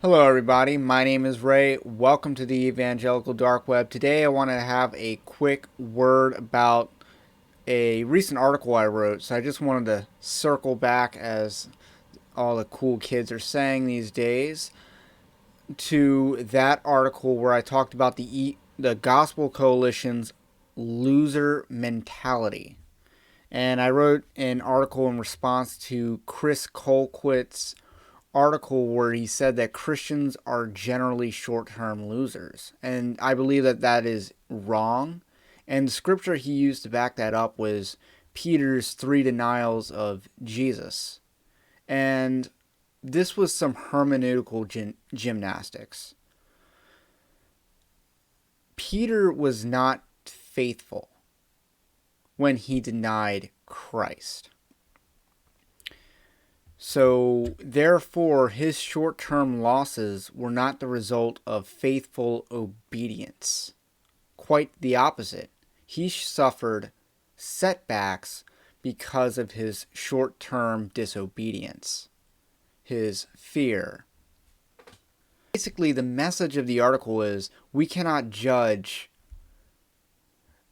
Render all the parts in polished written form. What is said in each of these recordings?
Hello, everybody. My name is Ray. Welcome to the Evangelical Dark Web. Today, I want to have a quick word about a recent article I wrote. So, I just wanted to circle back, as all the cool kids are saying these days, to that article where I talked about the Gospel Coalition's loser mentality. And I wrote an article in response to Chris Colquitt's article where he said that Christians are generally short term losers. And I believe that that is wrong. And the scripture he used to back that up was Peter's three denials of Jesus. And this was some hermeneutical gymnastics. Peter was not faithful when he denied Christ. So, therefore, his short term losses were not the result of faithful obedience. Quite the opposite. He suffered setbacks because of his short term disobedience, his fear. Basically, the message of the article is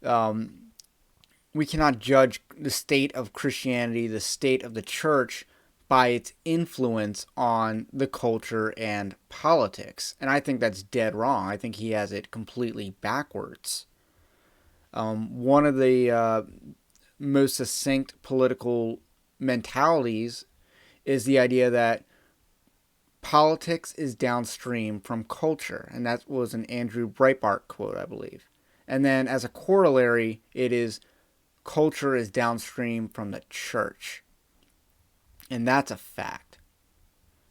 um, we cannot judge the state of Christianity, the state of the church, by its influence on the culture and politics. And I think that's dead wrong. I think he has it completely backwards. One of the most succinct political mentalities is the idea that politics is downstream from culture. And that was an Andrew Breitbart quote, I believe. And then as a corollary, it is culture is downstream from the church. And that's a fact.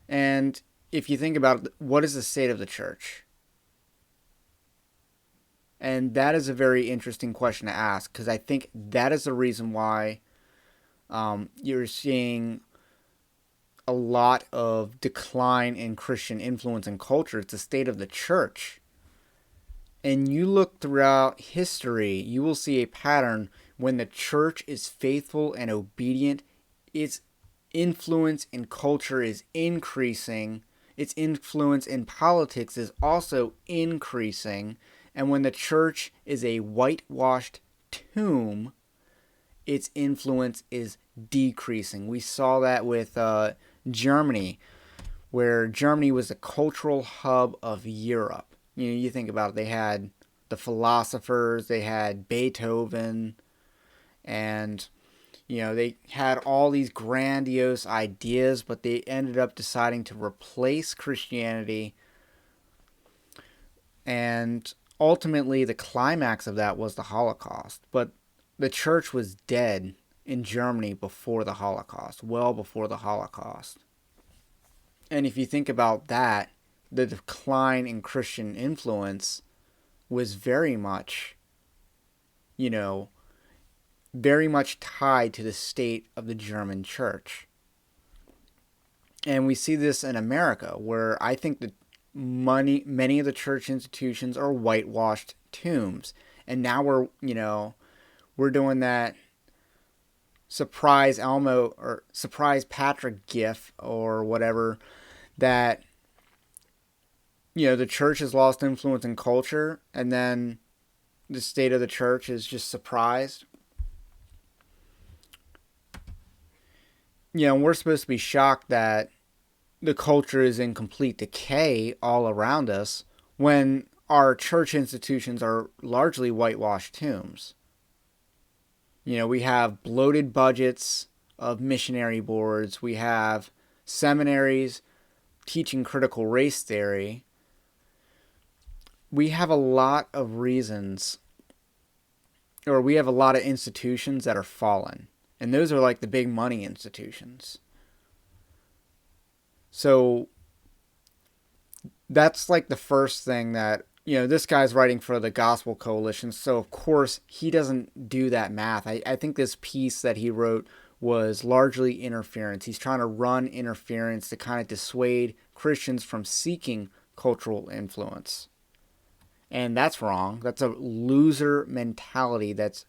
And if you think about it, what is the state of the church? And that is a very interesting question to ask, because I think that is the reason why you're seeing a lot of decline in Christian influence and culture. It's the state of the church. And you look throughout history, you will see a pattern when the church is faithful and obedient. Its influence in culture is increasing. Its influence in politics is also increasing. And when the church is a whitewashed tomb, its influence is decreasing. We saw that with Germany, where Germany was the cultural hub of Europe. You think about it, they had the philosophers, they had Beethoven, and they had all these grandiose ideas, but they ended up deciding to replace Christianity. And ultimately, the climax of that was the Holocaust. But the church was dead in Germany before the Holocaust, well before the Holocaust. And if you think about that, the decline in Christian influence was very much, very much tied to the state of the German church. And we see this in America, where I think that many of the church institutions are whitewashed tombs. And now we're doing that surprise Elmo or surprise Patrick gif or whatever, that the church has lost influence in culture, and then the state of the church is just surprised. We're supposed to be shocked that the culture is in complete decay all around us when our church institutions are largely whitewashed tombs. We have bloated budgets of missionary boards. We have seminaries teaching critical race theory. We have a lot of reasons, or we have a lot of institutions that are fallen. And those are like the big money institutions. So that's like the first thing that, this guy's writing for the Gospel Coalition. So, of course, he doesn't do that math. I think this piece that he wrote was largely interference. He's trying to run interference to kind of dissuade Christians from seeking cultural influence. And that's wrong. That's a loser mentality. That's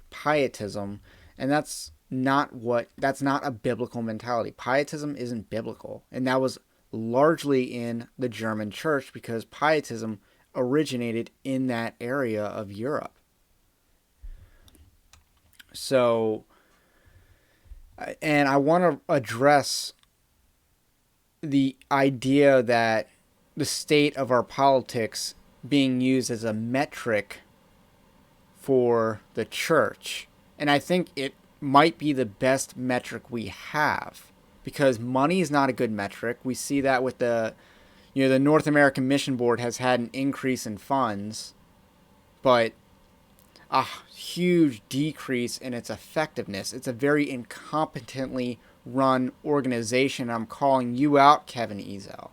pietism. And that's not a biblical mentality. Pietism isn't biblical. And that was largely in the German church because Pietism originated in that area of Europe. So, and I want to address the idea that the state of our politics being used as a metric for the church. And I think it might be the best metric we have because money is not a good metric. We see that with the North American Mission Board has had an increase in funds, but a huge decrease in its effectiveness. It's a very incompetently run organization. I'm calling you out, Kevin Ezel.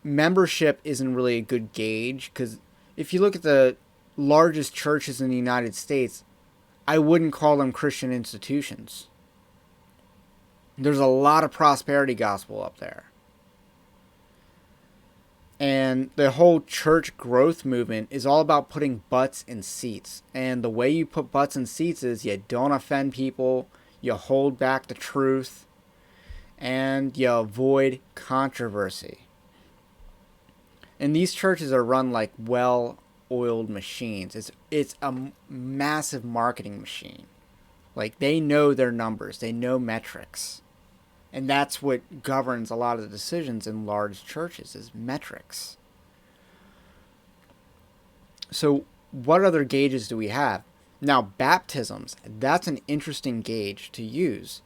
Membership isn't really a good gauge because if you look at the largest churches in the United States, I wouldn't call them Christian institutions. There's a lot of prosperity gospel up there. And the whole church growth movement is all about putting butts in seats. And the way you put butts in seats is you don't offend people, you hold back the truth, and you avoid controversy. And these churches are run like well-oiled machines. It's a massive marketing machine. Like, they know their numbers, they know metrics. And that's what governs a lot of the decisions in large churches is metrics. So what other gauges do we have? Now, baptisms, that's an interesting gauge to use.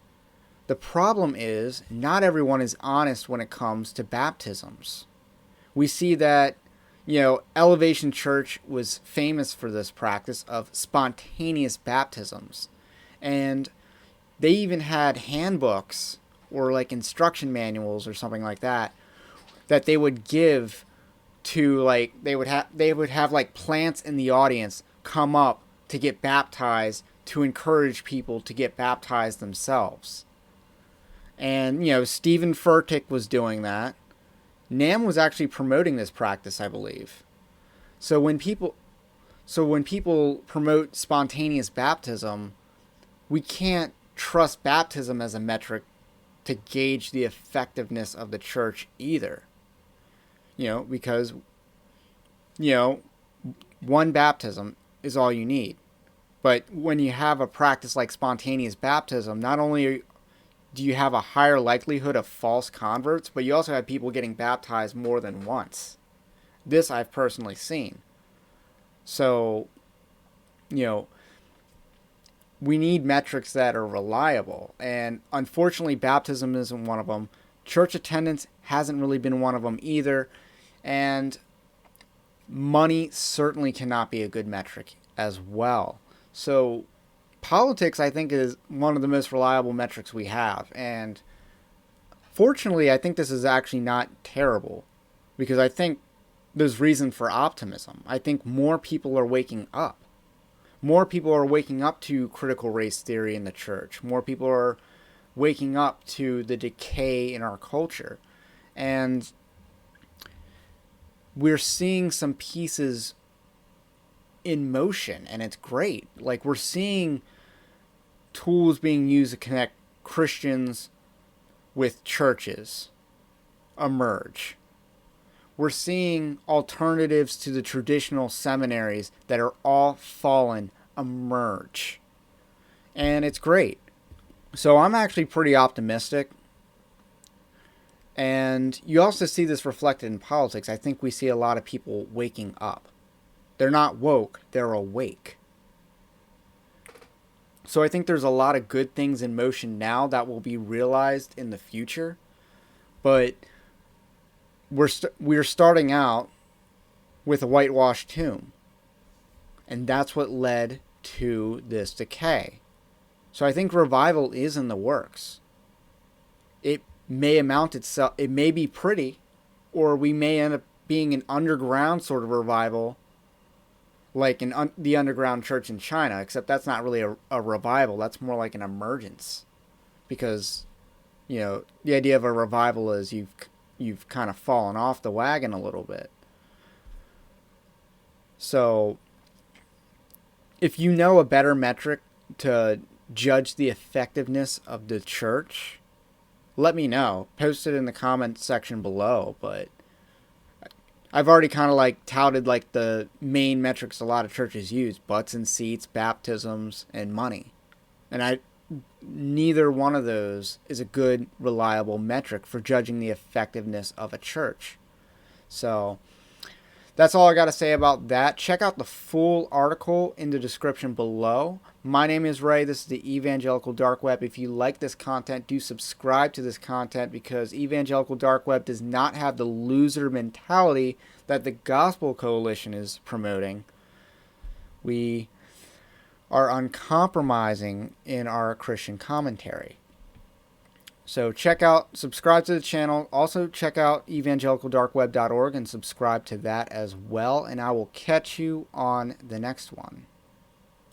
The problem is not everyone is honest when it comes to baptisms. We see that, Elevation Church was famous for this practice of spontaneous baptisms. And they even had handbooks or like instruction manuals or something like that they would give to they would have like plants in the audience come up to get baptized to encourage people to get baptized themselves. And Stephen Furtick was doing that. NAM was actually promoting this practice, I believe. So when people promote spontaneous baptism, we can't trust baptism as a metric to gauge the effectiveness of the church either. Because, one baptism is all you need. But when you have a practice like spontaneous baptism, not only do you have a higher likelihood of false converts, but you also have people getting baptized more than once. This I've personally seen. So, we need metrics that are reliable. And unfortunately, baptism isn't one of them. Church attendance hasn't really been one of them either. And money certainly cannot be a good metric as well. So politics, I think, is one of the most reliable metrics we have. And fortunately, I think this is actually not terrible because I think there's reason for optimism. I think more people are waking up. More people are waking up to critical race theory in the church. More people are waking up to the decay in our culture. And we're seeing some pieces in motion, and it's great. Like, we're seeing tools being used to connect Christians with churches emerge. We're seeing alternatives to the traditional seminaries that are all fallen emerge. And it's great. So I'm actually pretty optimistic. And you also see this reflected in politics. I think we see a lot of people waking up. They're not woke, they're awake. So I think there's a lot of good things in motion now that will be realized in the future. But we're starting out with a whitewashed tomb. And that's what led to this decay. So I think revival is in the works. It may it may be pretty, or we may end up being an underground sort of revival, like the underground church in China, except that's not really a revival. That's more like an emergence. Because, the idea of a revival is you've kind of fallen off the wagon a little bit. So if you know a better metric to judge the effectiveness of the church, let me know. Post it in the comment section below. But I've already kind of like touted like the main metrics a lot of churches use: butts and seats, baptisms, and money. And neither one of those is a good, reliable metric for judging the effectiveness of a church. So that's all I got to say about that. Check out the full article in the description below. My name is Ray. This is the Evangelical Dark Web. If you like this content, do subscribe to this content, because Evangelical Dark Web does not have the loser mentality that the Gospel Coalition is promoting. We are uncompromising in our Christian commentary. So subscribe to the channel. Also check out evangelicaldarkweb.org and subscribe to that as well. And I will catch you on the next one.